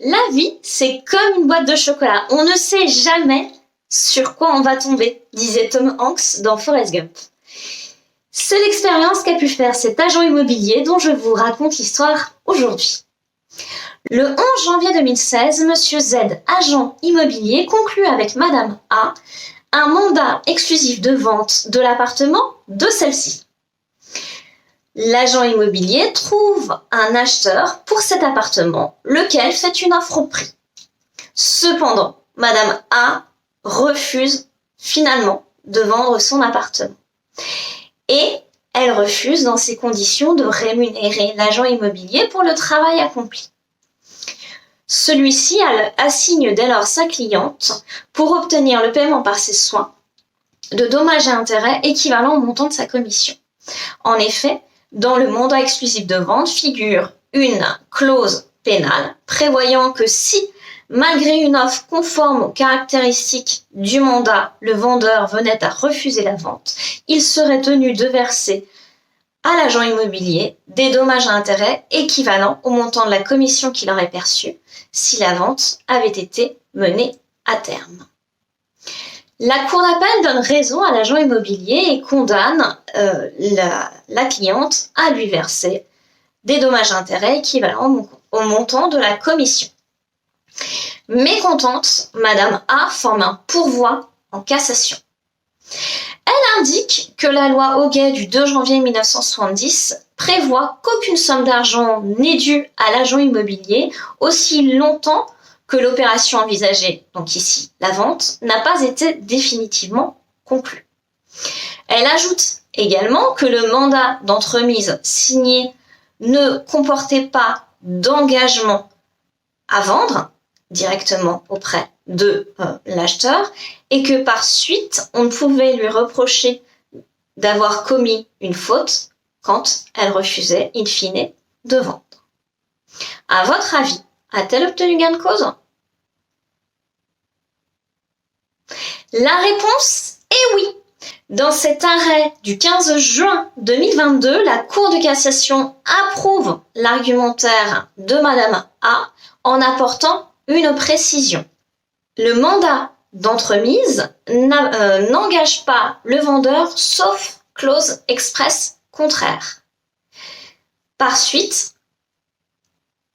La vie, c'est comme une boîte de chocolat. On ne sait jamais sur quoi on va tomber, disait Tom Hanks dans Forrest Gump. C'est l'expérience qu'a pu faire cet agent immobilier dont je vous raconte l'histoire aujourd'hui. Le 11 janvier 2016, Monsieur Z, agent immobilier, conclut avec Madame A un mandat exclusif de vente de l'appartement de celle-ci. L'agent immobilier trouve un acheteur pour cet appartement, lequel fait une offre au prix. Cependant, Madame A refuse finalement de vendre son appartement. Et elle refuse dans ces conditions de rémunérer l'agent immobilier pour le travail accompli. Celui-ci assigne dès lors sa cliente pour obtenir le paiement par ses soins de dommages et intérêts équivalent au montant de sa commission. En effet, dans le mandat exclusif de vente figure une clause pénale prévoyant que si, malgré une offre conforme aux caractéristiques du mandat, le vendeur venait à refuser la vente, il serait tenu de verser à l'agent immobilier des dommages et intérêts équivalents au montant de la commission qu'il aurait perçue si la vente avait été menée à terme. La cour d'appel donne raison à l'agent immobilier et condamne la cliente à lui verser des dommages et intérêts équivalents au montant de la commission. Mécontente, Madame A forme un pourvoi en cassation. Elle indique que la loi Hoguet du 2 janvier 1970 prévoit qu'aucune somme d'argent n'est due à l'agent immobilier aussi longtemps que l'opération envisagée, donc ici la vente, n'a pas été définitivement conclue. Elle ajoute également que le mandat d'entremise signé ne comportait pas d'engagement à vendre directement auprès de l'acheteur et que par suite, on ne pouvait lui reprocher d'avoir commis une faute quand elle refusait, in fine, de vendre. À votre avis, a-t-elle obtenu gain de cause? La réponse est oui. Dans cet arrêt du 15 juin 2022, la Cour de cassation approuve l'argumentaire de Madame A en apportant une précision. Le mandat d'entremise n'engage pas le vendeur sauf clause expresse contraire. Par suite,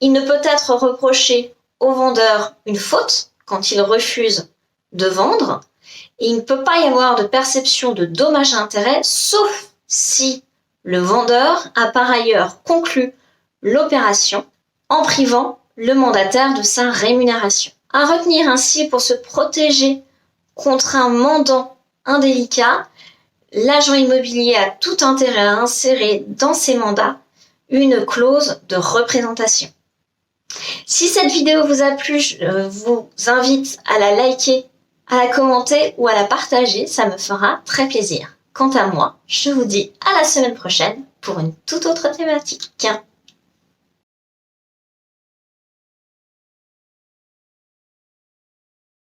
il ne peut être reproché au vendeur une faute quand il refuse de vendre et il ne peut pas y avoir de perception de dommages et intérêts sauf si le vendeur a par ailleurs conclu l'opération en privant le mandataire de sa rémunération. À retenir ainsi, pour se protéger contre un mandant indélicat, l'agent immobilier a tout intérêt à insérer dans ses mandats une clause de représentation. Si cette vidéo vous a plu, je vous invite à la liker, à la commenter ou à la partager, ça me fera très plaisir. Quant à moi, je vous dis à la semaine prochaine pour une toute autre thématique.